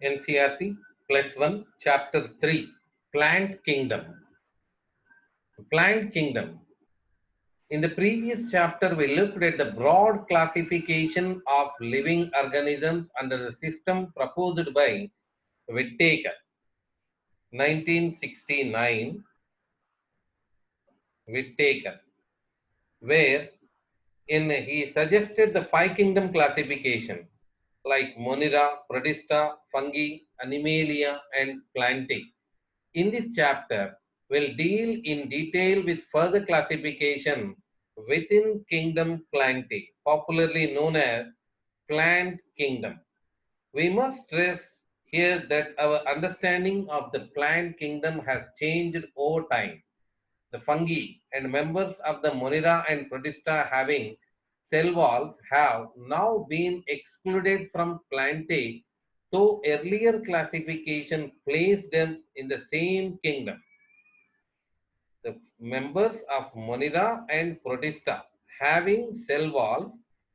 NCRT plus 1, Chapter 3, Plant Kingdom. Plant Kingdom. In the previous chapter, we looked at the broad classification of living organisms under the system proposed by Whittaker, 1969, Whittaker, where he suggested the five kingdom classification like Monera, Protista, Fungi, Animalia, and Plantae. In this chapter, we'll deal in detail with further classification within kingdom Plantae, popularly known as plant kingdom. We must stress here that our understanding of the plant kingdom has changed over time. The fungi and members of the Monera and Protista having cell walls have now been excluded from Plantae, though earlier classification placed them in the same kingdom. The members of Monera and Protista having cell walls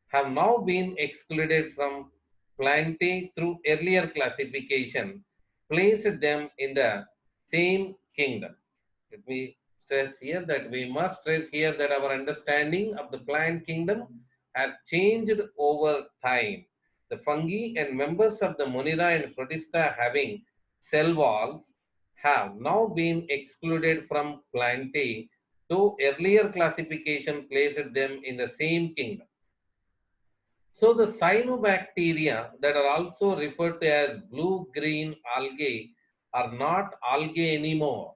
have now been excluded from Plantae through earlier classification, placed them in the same kingdom. Let me stress here that we must stress here that our understanding of the plant kingdom has changed over time. The fungi and members of the Monera and Protista having cell walls have now been excluded from Plantae, though earlier classification placed them in the same kingdom. So the cyanobacteria that are also referred to as blue-green algae are not algae anymore.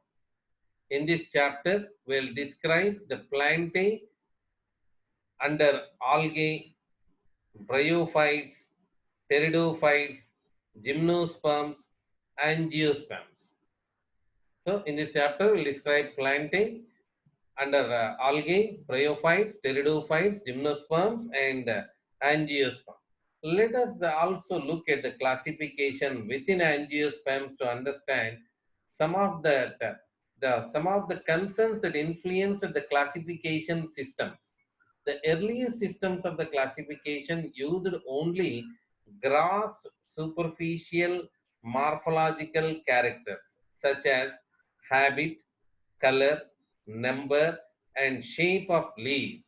In this chapter, we'll describe the Plantae under algae, bryophytes, pteridophytes, gymnosperms, angiosperms. So in this chapter, we'll describe Plantae under algae, bryophytes, pteridophytes, gymnosperms, and angiosperms. Let us also look at the classification within angiosperms to understand some of some of the concerns that influenced the classification systems. The earliest systems of the classification used only gross superficial morphological characters such as habit, color, number, and shape of leaves.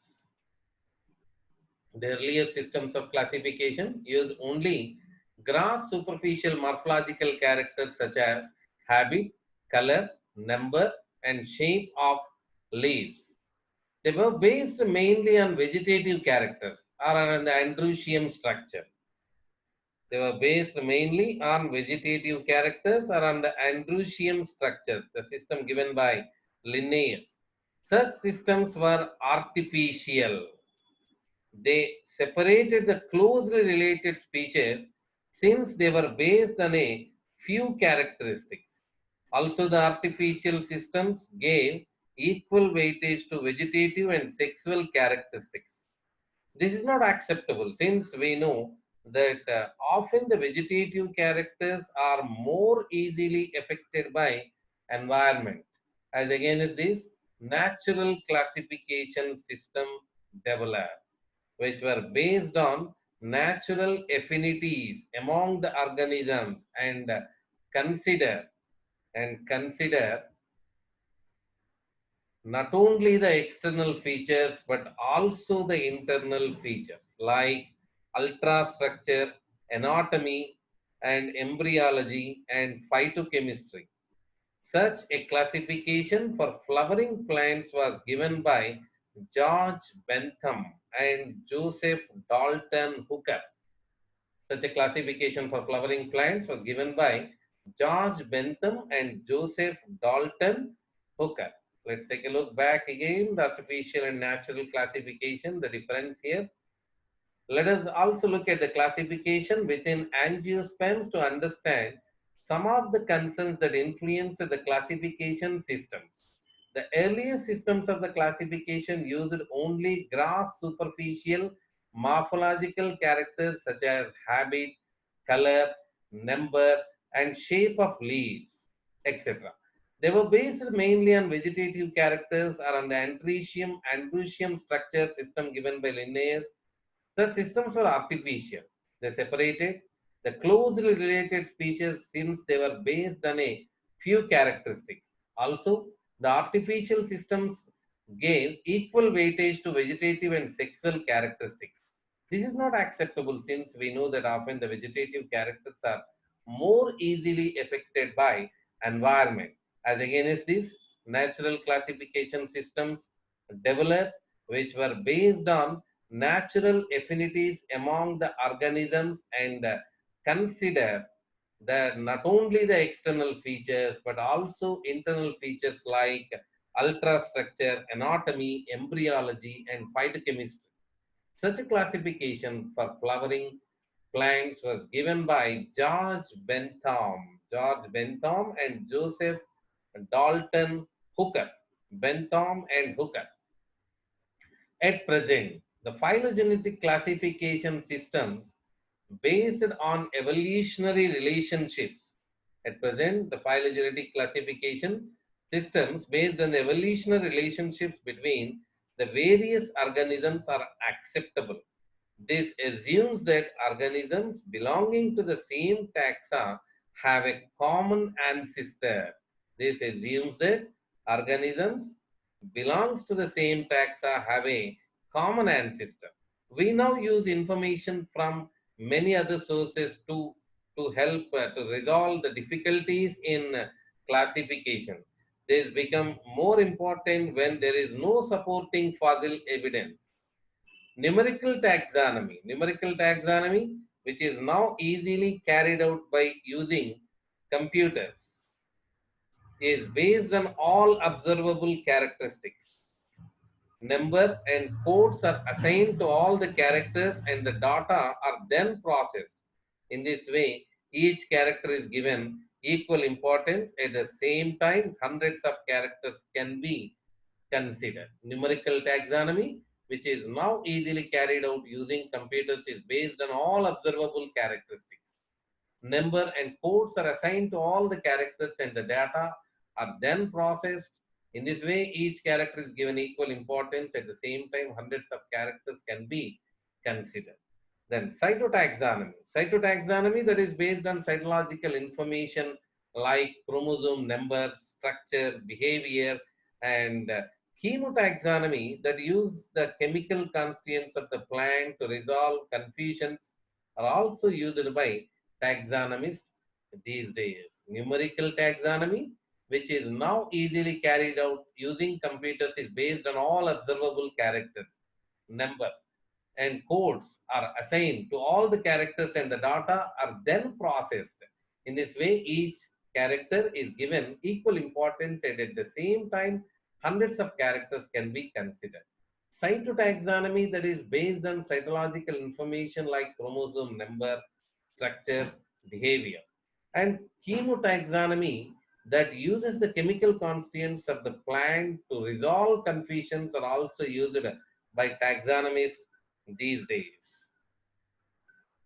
The earliest systems of classification used only gross superficial morphological characters such as habit, color, number, and shape of leaves. They were based mainly on vegetative characters or on the androecium structure. They were based mainly on vegetative characters or on the androecium structure, the system given by Linnaeus. Such systems were artificial. They separated the closely related species since they were based on a few characteristics. Also, the artificial systems gave equal weightage to vegetative and sexual characteristics. This is not acceptable since we know that often the vegetative characters are more easily affected by environment as against this natural classification system developed, which were based on natural affinities among the organisms and consider consider not only the external features but also the internal features like ultrastructure, anatomy, and embryology and phytochemistry. Such a classification for flowering plants was given by George Bentham and Joseph Dalton Hooker. Such a classification for flowering plants was given by George Bentham and Joseph Dalton Hooker. Let's take a look back again, the artificial and natural classification, the difference here. Let us also look at the classification within angiosperms to understand some of the concerns that influenced the classification systems. The earliest systems of the classification used only gross superficial morphological characters such as habit, color, number, and shape of leaves, etc. They were based mainly on vegetative characters or on the androecium structure system given by Linnaeus. Such systems were artificial. They separated the closely related species since they were based on a few characteristics. Also, the artificial systems gave equal weightage to vegetative and sexual characteristics. This is not acceptable since we know that often the vegetative characters are more easily affected by environment. As against this, natural classification systems developed which were based on natural affinities among the organisms and consider that not only the external features but also internal features like ultrastructure, anatomy, embryology, and phytochemistry. Such a classification for flowering plants was given by George Bentham and Joseph Dalton Hooker. Bentham and Hooker. At present, the phylogenetic classification systems based on evolutionary relationships. At present, the phylogenetic classification systems based on the evolutionary relationships between the various organisms are acceptable. This assumes that organisms belonging to the same taxa have a common ancestor. This assumes that organisms belongs to the same taxa have a common ancestor. We now use information from many other sources to help to resolve the difficulties in classification. This become more important when there is no supporting fossil evidence. Numerical taxonomy, which is now easily carried out by using computers, is based on all observable characteristics. Number and codes are assigned to all the characters and the data are then processed. In this way, each character is given equal importance. At the same time, hundreds of characters can be considered. Numerical taxonomy, which is now easily carried out using computers, is based on all observable characteristics. Number and codes are assigned to all the characters and the data are then processed. In this way, each character is given equal importance. At the same time, hundreds of characters can be considered. Then cytotaxonomy. Cytotaxonomy that is based on cytological information like chromosome number, structure, behavior, and chemotaxonomy that use the chemical constituents of the plant to resolve confusions are also used by taxonomists these days. Numerical taxonomy, which is now easily carried out using computers, is based on all observable characters, number, and codes are assigned to all the characters and the data are then processed. In this way, each character is given equal importance and at the same time, hundreds of characters can be considered. Cytotaxonomy that is based on cytological information like chromosome number, structure, behavior. And chemotaxonomy that uses the chemical constituents of the plant to resolve confusions are also used by taxonomists these days.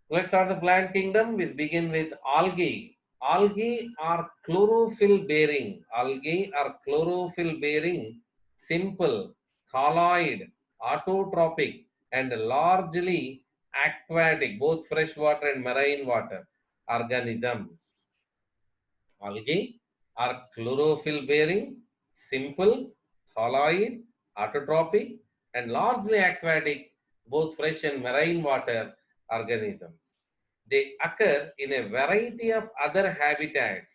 Let's start the plant kingdom. We begin with algae. Algae are chlorophyll bearing. Algae are chlorophyll bearing, simple, colloid, autotrophic, and largely aquatic, both freshwater and marine water organisms. Algae are chlorophyll bearing, simple, colloid, autotrophic, and largely aquatic, both fresh and marine water organisms. They occur in a variety of other habitats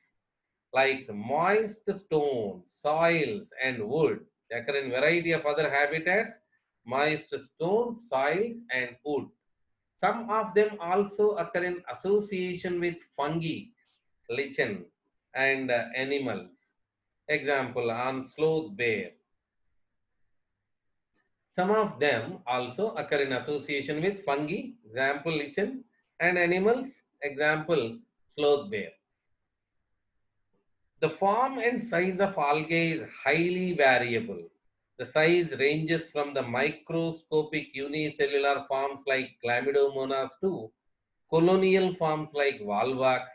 like moist stones, soils, and wood. They occur in variety of other habitats, moist stones, soils, and wood. Some of them also occur in association with fungi, lichen, and animals. Example on sloth bear. Some of them also occur in association with fungi, example lichen, and animals, example sloth bear. The form and size of algae is highly variable. The size ranges from the microscopic unicellular forms like Chlamydomonas to colonial forms like Volvox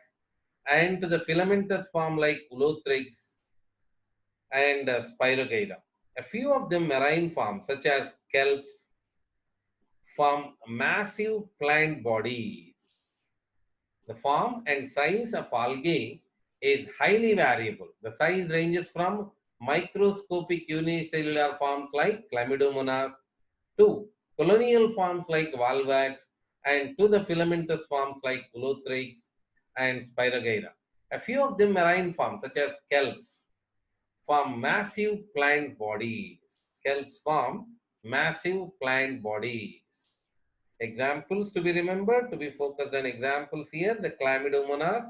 and to the filamentous form like Ulothrix and Spirogyra. A few of them marine forms such as kelps form massive plant bodies. The form and size of algae is highly variable. The size ranges from microscopic unicellular forms like Chlamydomonas to colonial forms like Valvax and to the filamentous forms like Ulothrix and Spirogyra. A few of them marine forms such as kelps form massive plant bodies. Kelps form massive plant bodies. Examples to be remembered, to be focused on examples here, the Chlamydomonas,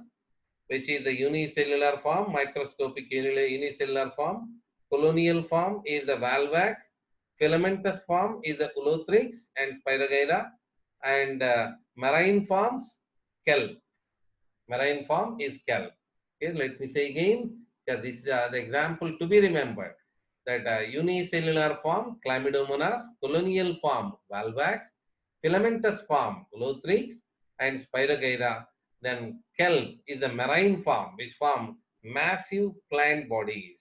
which is the unicellular form, microscopic unicellular form. Colonial form is the Valvax. Filamentous form is the Ulothrix and Spirogyra. And marine forms, kelp. Marine form is kelp. Okay, let me say again, because this is the example to be remembered. That unicellular form, Chlamydomonas, colonial form, Valvax, filamentous form, Ulothrix, and Spirogyra. Then kelp is a marine form which form massive plant bodies.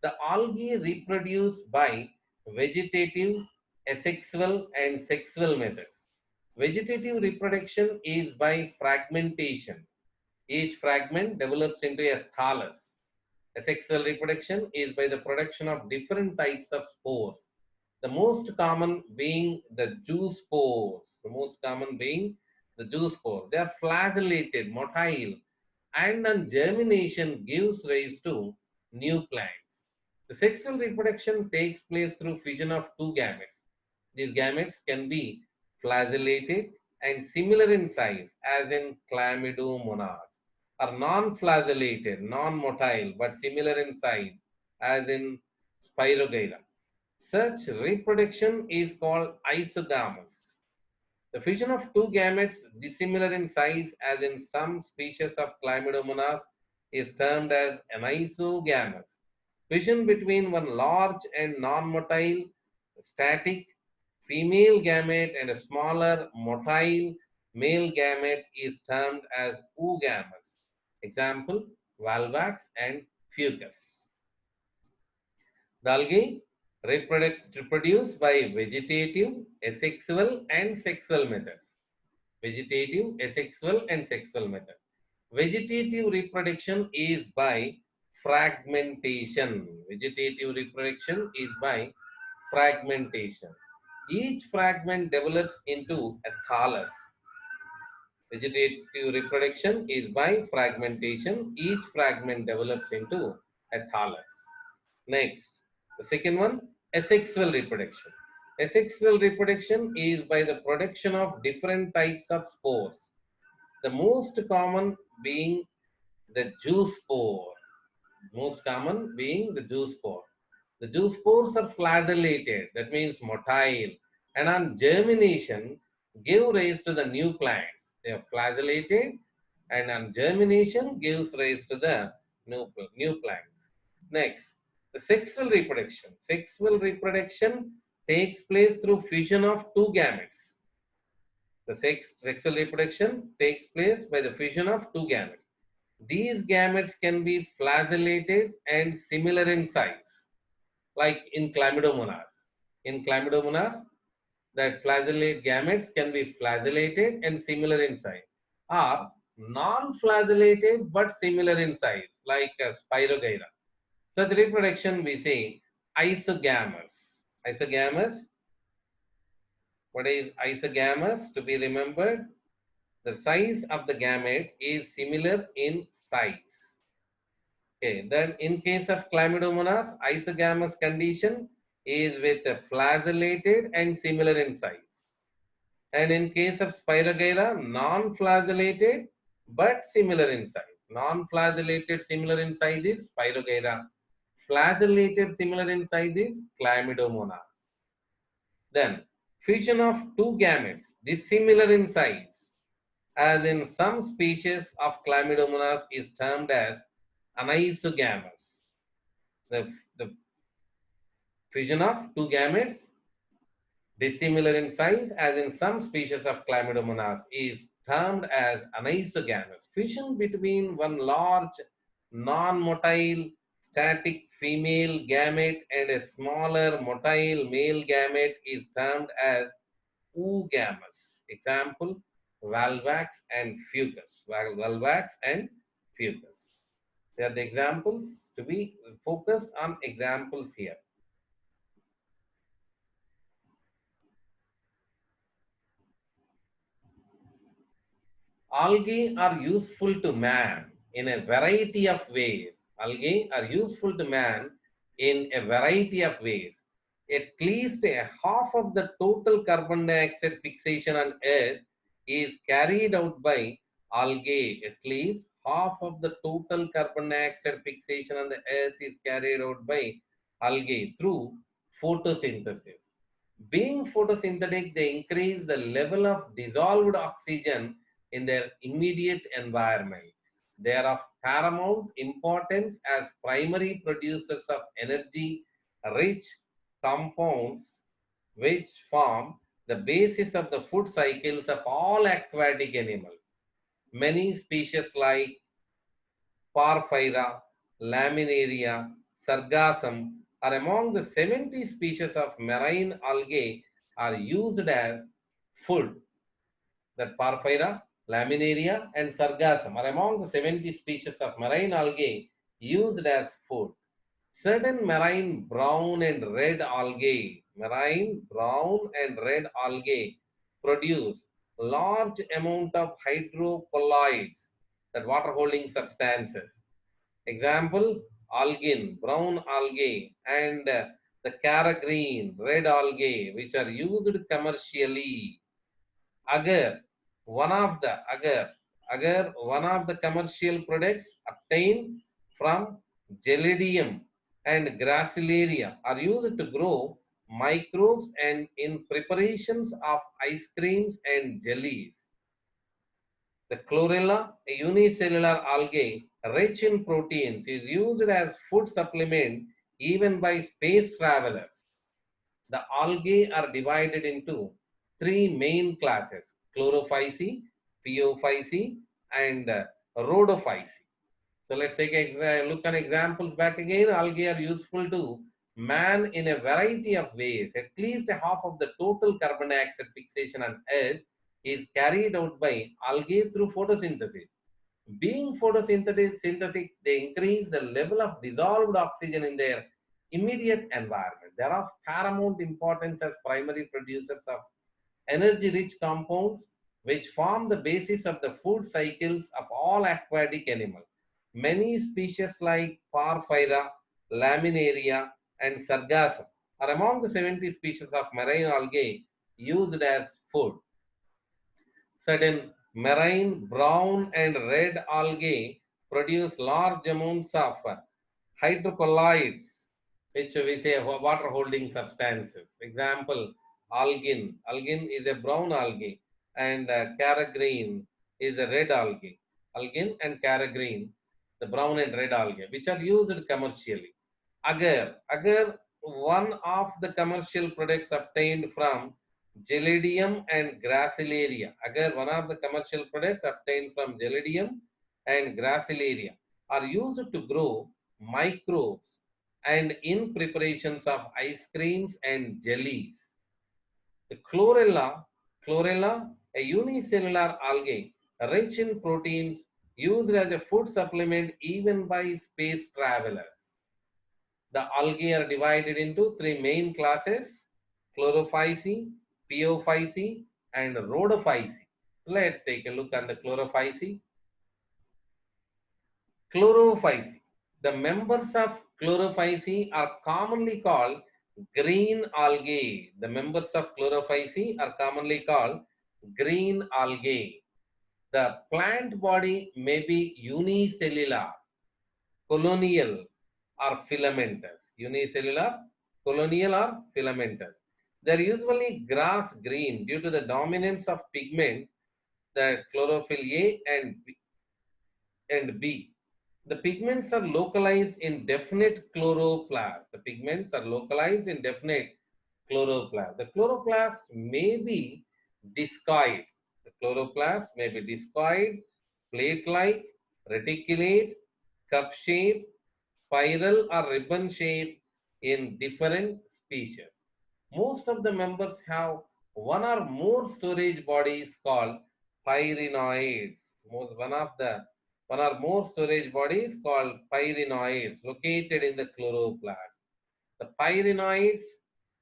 The algae reproduce by vegetative, asexual, and sexual methods. Vegetative reproduction is by fragmentation. Each fragment develops into a thallus. Asexual reproduction is by the production of different types of spores. The most common being the zoospores. The most common being the zoospore. They are flagellated, motile, and on germination gives rise to new plants. The sexual reproduction takes place through fission of two gametes. These gametes can be flagellated and similar in size as in Chlamydomonas, or non-flagellated, non-motile, but similar in size as in Spirogyra. Such reproduction is called isogamous. The fission of two gametes dissimilar in size as in some species of Chlamydomonas is termed as anisogamous. Fission between one large and non-motile static female gamete and a smaller motile male gamete is termed as oogamous. Example, Valvax and Fucus. The algae reproduce by vegetative, asexual, and sexual methods. Vegetative, asexual, and sexual method. Vegetative reproduction is by fragmentation. Vegetative reproduction is by fragmentation. Each fragment develops into a thallus. Vegetative reproduction is by fragmentation. Each fragment develops into a thallus. Next, the second one, asexual reproduction. Asexual reproduction is by the production of different types of spores. The most common being the zoospore. Most common being the zoospore. The zoospores are flagellated, that means motile, and on germination give rise to the new plants. They are flagellated, and on germination gives rise to the new plants. Next, the sexual reproduction. Sexual reproduction takes place through fission of two gametes. The sexual reproduction takes place by the fission of two gametes. These gametes can be flagellated and similar in size, like in Chlamydomonas. In Chlamydomonas, that flagellate gametes can be flagellated and similar in size, or non-flagellated but similar in size, like Spirogyra. Such reproduction we say isogamous. Isogamous. What is isogamous? To be remembered, the size of the gamete is similar in size. Okay, then in case of Chlamydomonas, isogamous condition is with a flagellated and similar in size. And in case of Spirogyra, non-flagellated but similar in size. Non-flagellated similar in size is Spirogyra. Flagellated similar in size is Chlamydomonas. Then fission of two gametes dissimilar in size, as in some species of Chlamydomonas, is termed as anisogamous. The fission of two gametes dissimilar in size, as in some species of Chlamydomonas, is termed as anisogamous. Fission between one large non-motile static female gamete and a smaller motile male gamete is termed as oogamous. Example, Valvax and Fucus. Valvax and Fucus. They are the examples to be focused on examples here. Algae are useful to man in a variety of ways. Algae are useful to man in a variety of ways. At least a half of the total carbon dioxide fixation on Earth is carried out by algae. At least half of the total carbon dioxide fixation on the Earth is carried out by algae through photosynthesis. Being photosynthetic, they increase the level of dissolved oxygen in their immediate environment. They are of paramount importance as primary producers of energy rich compounds which form the basis of the food cycles of all aquatic animals. Many species like Porphyra, Laminaria, Sargassum are among the 70 species of marine algae are used as food. That Porphyra, Laminaria, and Sargassum are among the 70 species of marine algae used as food. Certain marine brown and red algae produce large amount of hydrocolloids, that water holding substances. Example, algin, brown algae, and the carrageen, red algae, which are used commercially. Agar, one of the commercial products obtained from Gelidium and Gracilaria are used to grow microbes and in preparations of ice creams and jellies. The chlorella, a unicellular algae rich in proteins, is used as food supplement even by space travelers. The algae are divided into three main classes: chlorophyceae, pleophyceae, and rhodophyceae. So let's take a look at examples back again. Algae are useful to man in a variety of ways. At least half of the total carbon dioxide fixation on Earth is carried out by algae through photosynthesis. Being photosynthetic, they increase the level of dissolved oxygen in their immediate environment. They are of paramount importance as primary producers of energy-rich compounds which form the basis of the food cycles of all aquatic animals. Many species like Porphyra, Laminaria, and Sargassum are among the 70 species of marine algae used as food. Certain marine brown and red algae produce large amounts of hydrocolloids, which we say water holding substances. Example, algin. Algin is a brown algae, and carrageen is a red algae. Algin and carrageen, the brown and red algae, which are used commercially. Agar, one of the commercial products obtained from Gelidium and Gracilaria. Agar, one of the commercial products obtained from Gelidium and Gracilaria are used to grow microbes and in preparations of ice creams and jellies. The chlorella, a unicellular algae rich in proteins used as a food supplement even by space travelers. The algae are divided into three main classes: chlorophyceae, pleophyceae, and rhodophyceae. Let's take a look at the chlorophyceae. Chlorophyceae. The members of chlorophyceae are commonly called green algae. The members of chlorophyceae are commonly called green algae. The plant body may be unicellular, colonial, or filamentous. Unicellular, colonial, or filamentous. They are usually grass green due to the dominance of pigments, the chlorophyll A and B. The pigments are localized in definite chloroplast. The pigments are localized in definite chloroplast. The chloroplast may be discoid. The chloroplast may be discoid, plate-like, reticulate, cup-shaped, spiral or ribbon-shaped in different species. Most of the members have one or more storage bodies called pyrenoids. One or more storage bodies called pyrenoids located in the chloroplast. The pyrenoids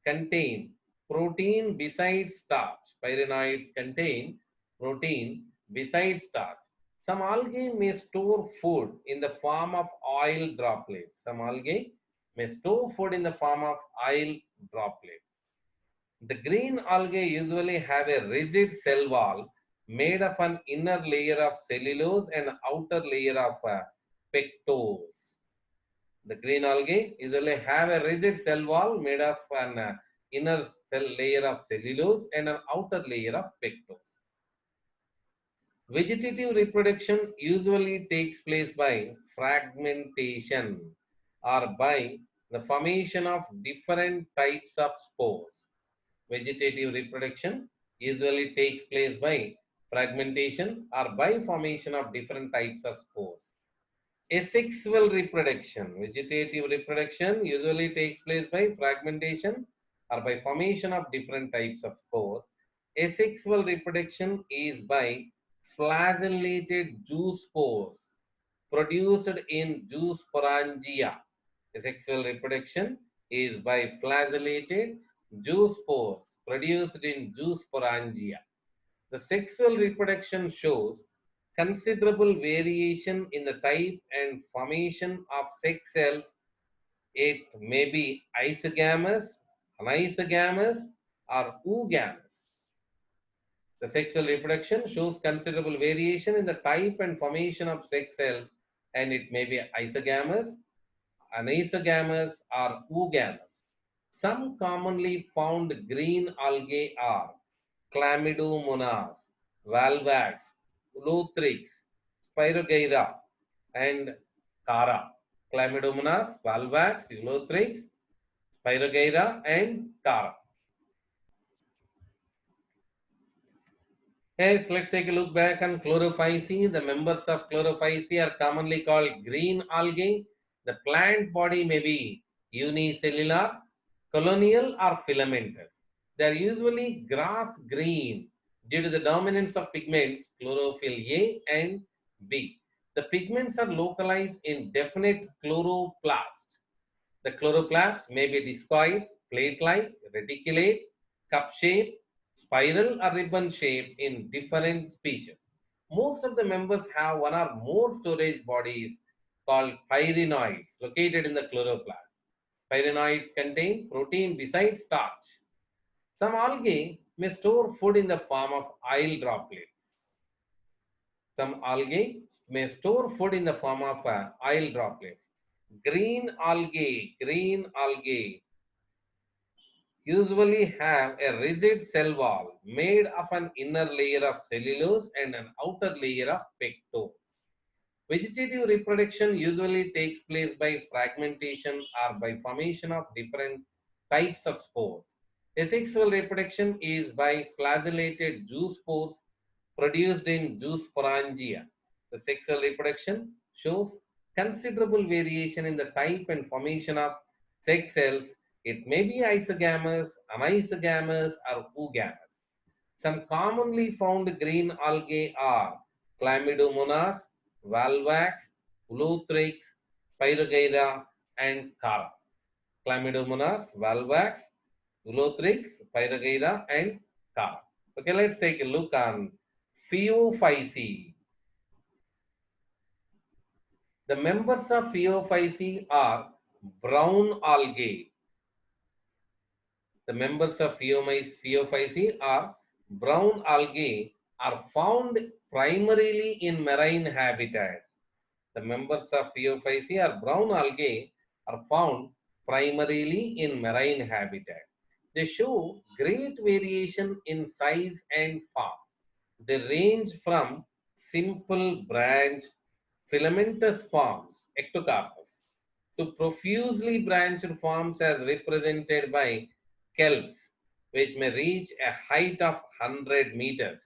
contain protein besides starch. Pyrenoids contain protein besides starch. Some algae may store food in the form of oil droplets. Some algae may store food in the form of oil droplets. The green algae usually have a rigid cell wall made of an inner layer of cellulose and outer layer of pectose. The green algae usually have a rigid cell wall made of an inner cell layer of cellulose and an outer layer of pectose. Vegetative reproduction usually takes place by fragmentation or by the formation of different types of spores. Vegetative reproduction usually takes place by fragmentation or by formation of different types of spores. Asexual reproduction. Vegetative reproduction usually takes place by fragmentation or by formation of different types of spores. Asexual reproduction is by flagellated zoospores produced in zoosporangia. Asexual reproduction is by flagellated zoospores produced in zoosporangia. The sexual reproduction shows considerable variation in the type and formation of sex cells. It may be isogamous, anisogamous, or oogamous. The sexual reproduction shows considerable variation in the type and formation of sex cells, and it may be isogamous, anisogamous, or oogamous. Some commonly found green algae are Chlamydomonas, Valvax, Ulothrix, Spirogyra, and Cara. Chlamydomonas, Valvax, Ulothrix, Spirogyra, and Cara. Yes, let's take a look back on chlorophyceae. The members of chlorophyceae are commonly called green algae. The plant body may be unicellular, colonial, or filamentous. They are usually grass green due to the dominance of pigments chlorophyll A and B. The pigments are localized in definite chloroplast. The chloroplast may be discoid, plate-like, reticulate, cup-shaped, spiral or ribbon-shaped in different species. Most of the members have one or more storage bodies called pyrenoids located in the chloroplast. Pyrenoids contain protein besides starch. Some algae may store food in the form of oil droplets. Some algae may store food in the form of oil droplets. Green algae usually have a rigid cell wall made of an inner layer of cellulose and an outer layer of pectose. Vegetative reproduction usually takes place by fragmentation or by formation of different types of spores. Asexual reproduction is by flagellated zoospores produced in zoosporangia. The sexual reproduction shows considerable variation in the type and formation of sex cells. It may be isogamous, anisogamous, or oogamous. Some commonly found green algae are Chlamydomonas, Valvax, Ulothrix, Spirogyra, and Cara. Chlamydomonas, Valvax, Ulothrix, Spirogyra, and Cara. Okay, let's take a look on Phaeophyceae. The members of Phaeophyceae are brown algae. The members of Phaeophyceae are brown algae are found primarily in marine habitats. The members of Phaeophyceae are brown algae are found primarily in marine habitats. They show great variation in size and form. They range from simple branch filamentous forms, ectocarpus, to profusely branched forms as represented by kelps, which may reach a height of 100 meters.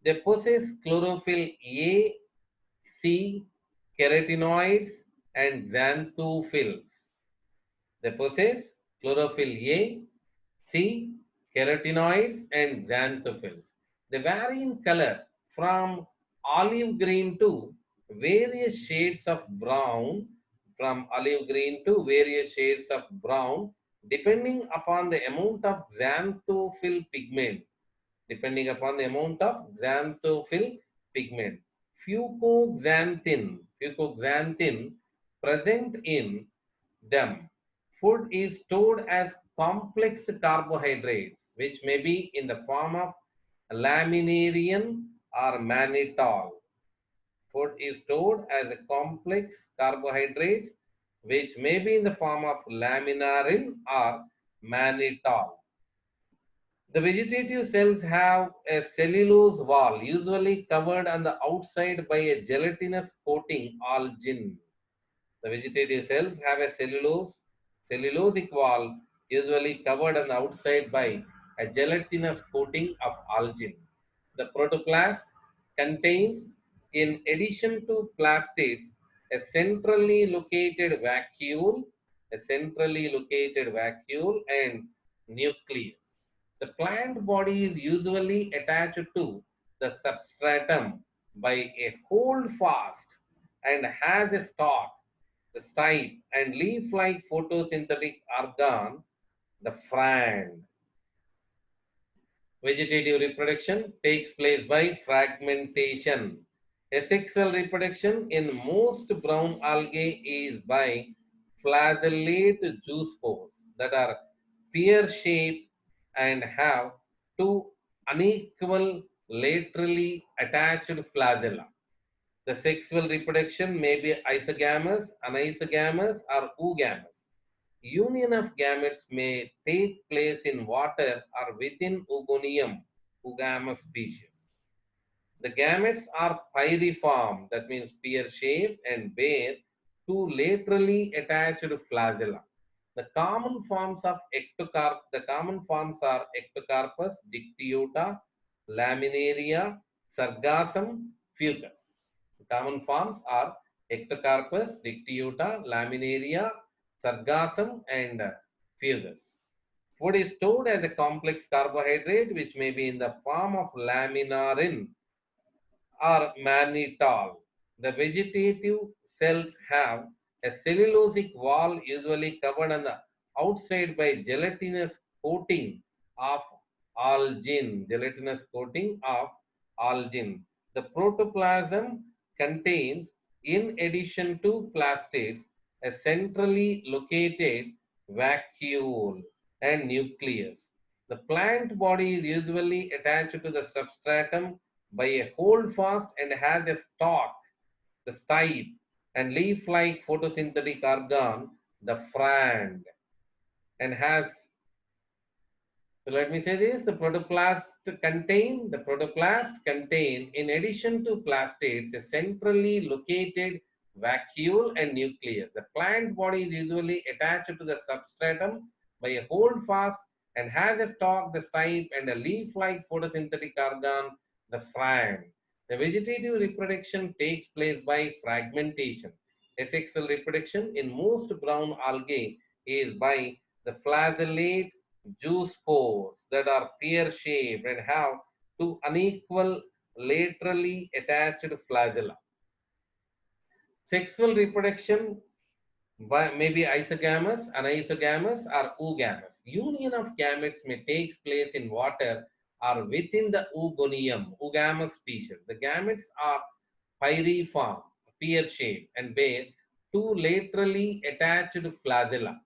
They possess chlorophyll A, C, carotenoids, and xanthophylls. They possess chlorophyll A, C, carotenoids, and xanthophylls. They vary in color from olive green to various shades of brown, from olive green to various shades of brown, depending upon the amount of xanthophyll pigment, depending upon the amount of xanthophyll pigment. Fucoxanthin present in them. Food is stored as complex carbohydrates, which may be in the form of laminarian or mannitol. Food is stored as a complex carbohydrates, which may be in the form of laminarin or mannitol. The vegetative cells have a cellulose wall, usually covered on the outside by a gelatinous coating, algin. The vegetative cells have a cellulosic wall, usually covered on the outside by a gelatinous coating of algin. The protoplast contains, in addition to plastids, a centrally located vacuole and nucleus. The plant body is usually attached to the substratum by a hold fast and has a stalk, the stipe, and leaf-like photosynthetic organ, the frand. Vegetative reproduction takes place by fragmentation. Asexual reproduction in most brown algae is by flagellate zoospores that are pear-shaped and have two unequal laterally attached flagella. The sexual reproduction may be isogamous, anisogamous, or oogamous. Union of gametes may take place in water or within Oogonium, Oogamous species. The gametes are pyriform, that means pear-shaped, and bear two laterally attached flagella. The common forms are Ectocarpus, Dictyota, Laminaria, Sargassum, Fucus. The common forms are Ectocarpus, Dictyota, Laminaria, Sargassum, and Fucus. Food is stored as a complex carbohydrate which may be in the form of laminarin or mannitol. The vegetative cells have a cellulosic wall usually covered on the outside by gelatinous coating of algin. The protoplasm contains, in addition to plastids, a centrally located vacuole and nucleus. The plant body is usually attached to the substratum by a holdfast and has a stalk, the stipe, and leaf-like photosynthetic organ, the frand, and has, so let me say this, the protoplast contain, in addition to plastids, a centrally located vacuole and nucleus. The plant body is usually attached to the substratum by a holdfast and has a stalk, the stipe, and a leaf-like photosynthetic organ, the frand. The vegetative reproduction takes place by fragmentation. Asexual reproduction in most brown algae is by the flagellate zoospores that are pear-shaped and have two unequal laterally attached flagella. Sexual reproduction may be isogamous, anisogamous, or oogamous. Union of gametes may take place in water or within the oogonium, oogamous species. The gametes are pyriform, pear-shaped, and bear two laterally attached flagella.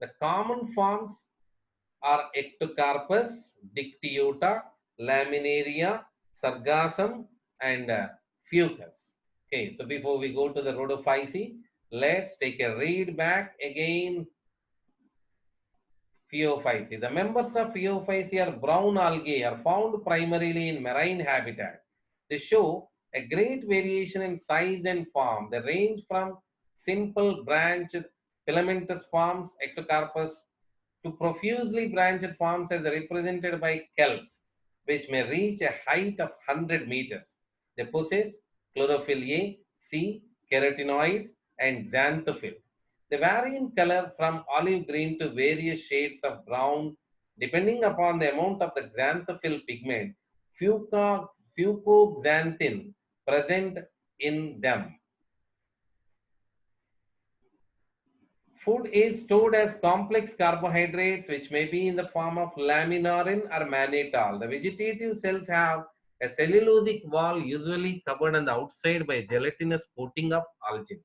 The common forms are Ectocarpus, Dictyota, Laminaria, Sargassum, and Fucus. Okay, so before we go to the Rhodophyceae, let's take a read back again. Phaeophyceae. The members of Phaeophyceae are brown algae are found primarily in marine habitat. They show a great variation in size and form. They range from simple branched filamentous forms, Ectocarpus, to profusely branched forms as represented by kelps, which may reach a height of 100 meters. They possess chlorophyll A, C, carotenoids, and xanthophylls. They vary in color from olive green to various shades of brown depending upon the amount of the xanthophyll pigment. fucoxanthin present in them. Food is stored as complex carbohydrates, which may be in the form of laminarin or mannitol. The vegetative cells have a cellulosic wall usually covered on the outside by a gelatinous coating of algin.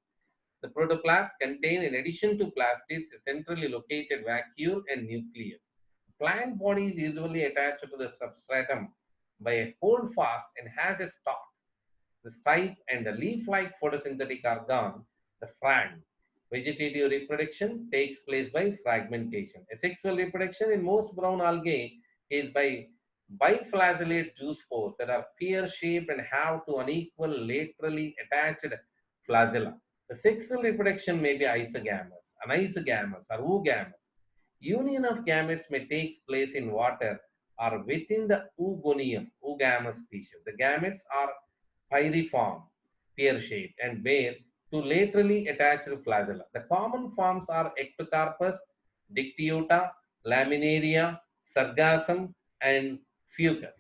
The protoplast contain, in addition to plastids, a centrally located vacuole and nucleus. Plant body is usually attached to the substratum by a holdfast and has a stalk, the stipe, and the leaf-like photosynthetic organ, the frand. Vegetative reproduction takes place by fragmentation. Asexual reproduction in most brown algae is by biflagellate zoospores that are pear-shaped and have two unequal laterally attached flagella. The sexual reproduction may be isogamous, anisogamous, or oogamous. Union of gametes may take place in water or within the oogonium, oogamous species. The gametes are pyriform, pear-shaped, and bear two laterally attached flagella. The common forms are ectocarpus, dictyota, laminaria, sargassum, and fucus.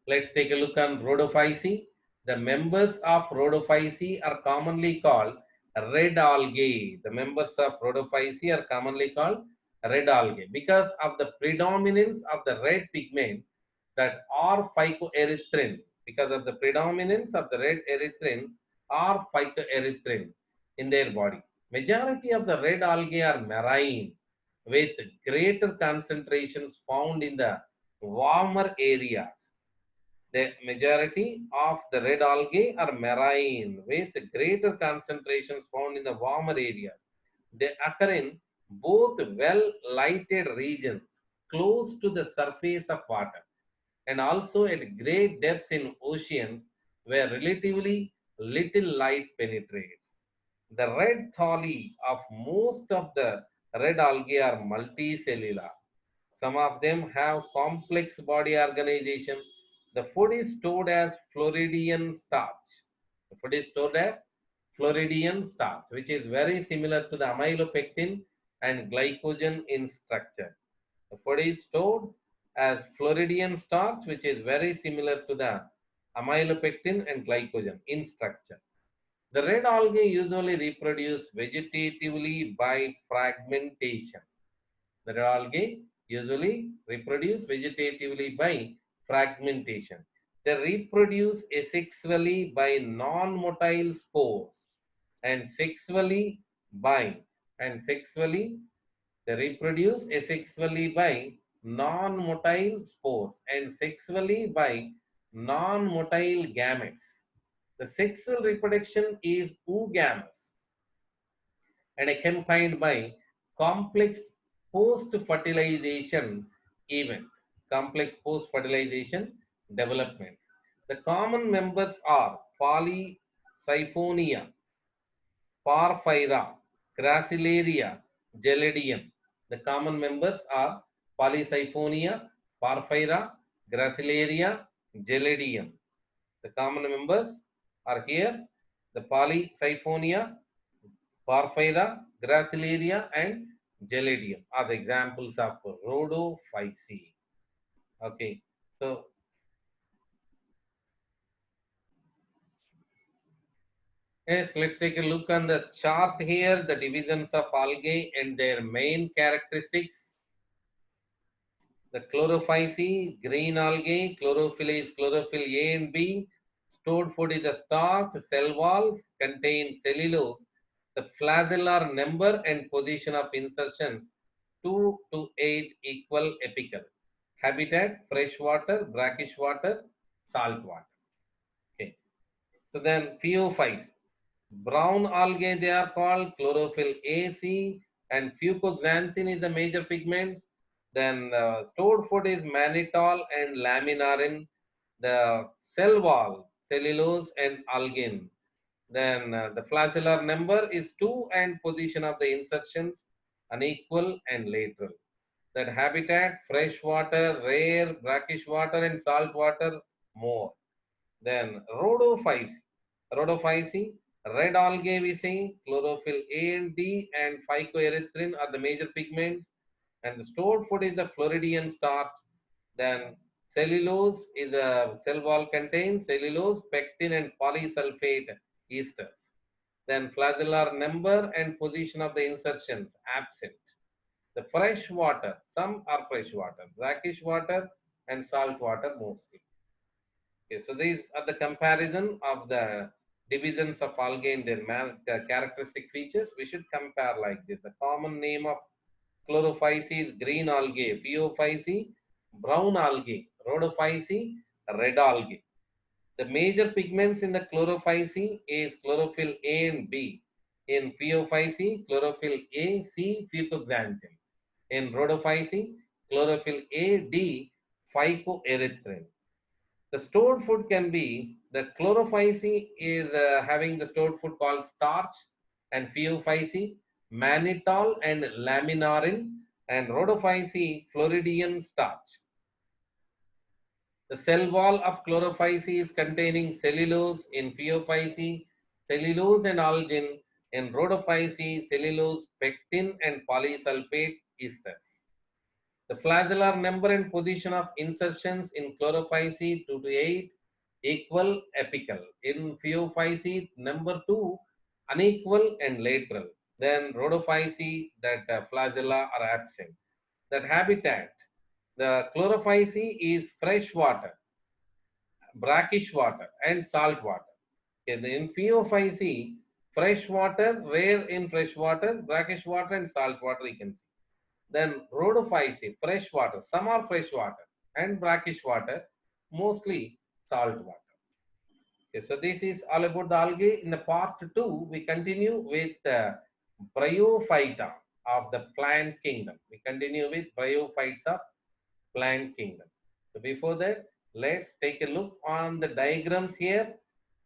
Let's take a look on rhodophyceae. The members of rhodophyceae are commonly called red algae. The members of rhodophyceae are commonly called red algae because of the predominance of the red pigment that are phycoerythrin. Because of the predominance of the red erythrin or phycoerythrin in their body. Majority of the red algae are marine with greater concentrations found in the warmer areas. The majority of the red algae are marine with greater concentrations found in the warmer areas. They occur in both well-lighted regions close to the surface of water and also at great depths in oceans where relatively little light penetrates. The red thalli of most of the red algae are multicellular. Some of them have complex body organization. The food is stored as Floridian starch. The food is stored as Floridian starch, which is very similar to the amylopectin and glycogen in structure. The food is stored as Floridian starch, which is very similar to the amylopectin and glycogen in structure. The red algae usually reproduce vegetatively by fragmentation. The red algae usually reproduce vegetatively by fragmentation. They reproduce asexually by non-motile spores and sexually by and sexually they reproduce asexually by non-motile spores and sexually by non-motile gametes. The sexual reproduction is oogamous and accompanied by complex post-fertilization event, complex post-fertilization development. The common members are Polysyphonia, Porphyra, Gracilaria, Geladium. The common members are Polysyphonia, Porphyra, Gracilaria, Geladium. The common members are here the Polysyphonia, Porphyra, Gracilaria, and Geladium are the examples of rhodophyceae. Okay, so yes, let's take a look on the chart here, the divisions of algae and their main characteristics. The chlorophyceae, green algae, chlorophyll is chlorophyll A and B. Stored food is a starch. Cell walls contain cellulose. The flagellar number and position of insertions 2 to 8 equal apical. Habitat, fresh water, brackish water, salt water. Okay. So then pheophytes. Brown algae they are called chlorophyll AC and fucoxanthin is the major pigments. Then stored food is mannitol and laminarin. The cell wall, cellulose and algin. Then the flagellar number is 2 and position of the insertions unequal and lateral. That habitat, fresh water, rare, brackish water and salt water more. Then rhodophyceae, red algae we see, chlorophyll A and D and phycoerythrin are the major pigments and the stored food is the Floridian starch. Then Cellulose is a cell wall contains cellulose, pectin, and polysulfate esters. Then flagellar number and position of the insertions absent. The fresh water, some are fresh water, brackish water and salt water mostly. Okay, so these are the comparison of the divisions of algae in their characteristic features. We should compare like this. The common name of chlorophyce is green algae, pheophyce, brown algae, rhodophyce, red algae. The major pigments in the chlorophyce is chlorophyll A and B. In pheophyce, chlorophyll A, C, fucoxanthin. In rhodophyce, chlorophyll A, D, phycoerythrin. The stored food can be the chlorophyce is having the stored food called starch and pheophyce, mannitol and laminarin, and rhodophyce, floridium starch. The cell wall of chlorophyce is containing cellulose, in pheophyce, cellulose and algin, in rhodophyce, cellulose, pectin, and polysulfate esters. The flagellar number and position of insertions in chlorophyce 2 to 8 equal apical. In pheophyce number 2 unequal and lateral. Then rhodophyce that flagella are absent. That habitat, the chlorophyce is fresh water, brackish water and salt water. In pheophyce, fresh water, rare in fresh water, brackish water and salt water you can see. Then rhodophyce, fresh water, some are fresh water and brackish water, mostly salt water. Okay, so this is all about the algae. In the part 2, we continue with bryophyta of the plant kingdom. We continue with bryophytes of plant kingdom. So before that, let's take a look on the diagrams here.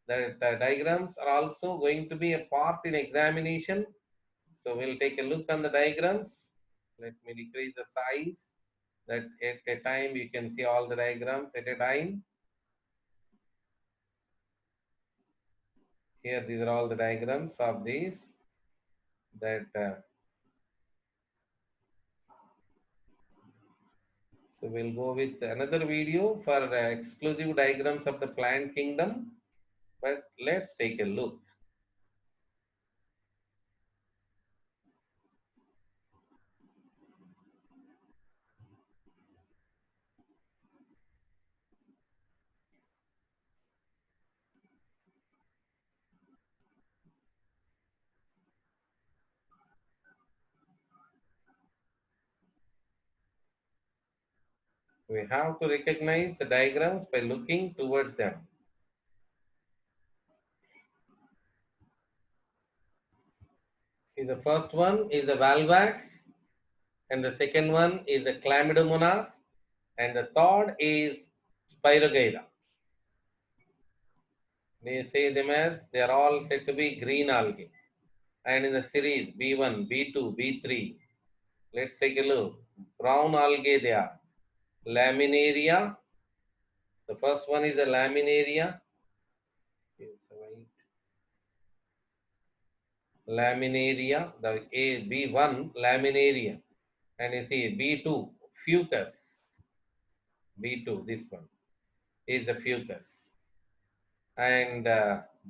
The diagrams are also going to be a part in examination. So we'll take a look on the diagrams. Let me decrease the size that at a time you can see all the diagrams at a time. Here these are all the diagrams of these that so we'll go with another video for exclusive diagrams of the plant kingdom, but let's take a look. We have to recognize the diagrams by looking towards them. See, the first one is the valvax, and the second one is the chlamydomonas, and the third is spirogyra. They say them as they are all said to be green algae. And in the series B1, B2, B3, let's take a look. Brown algae they are. Laminaria. The first one is the laminaria. Laminaria, the A, B1, laminaria. And you see B2, fucus. B2, this one is the fucus. And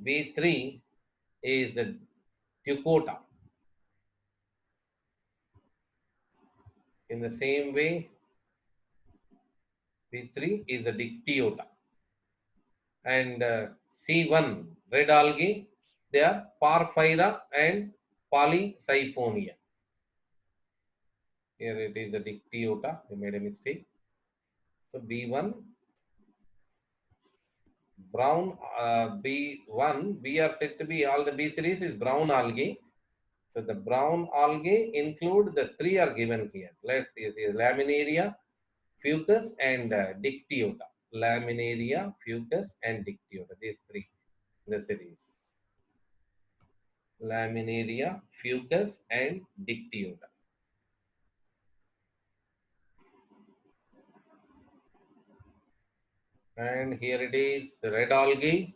B3 is the Ducota. In the same way, B3 is the Dictyota. And C1, red algae, they are Porphyra and Polysiphonia. Here it is the Dictyota, they made a mistake. So B1, brown B1, B are said to be, all the B series is brown algae. So the brown algae include the three are given here. Let's see, laminaria, fucus and dictyota. Laminaria, fucus and dictyota, these three in the series. Laminaria, fucus and dictyota. And here it is, red algae,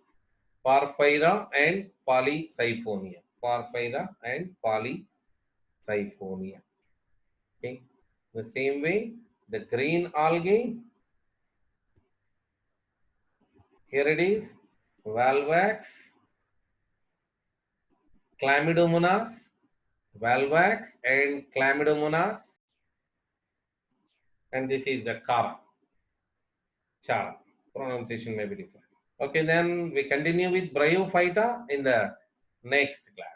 Porphyra and Polysiphonia. Porphyra and Polysiphonia. Okay. The same way, the green algae, Here it is, Valvax, Chlamydomonas, Valvax and Chlamydomonas, and this is the Chara. Chara. Pronunciation may be different. Okay, then we continue with Bryophyta in the next class.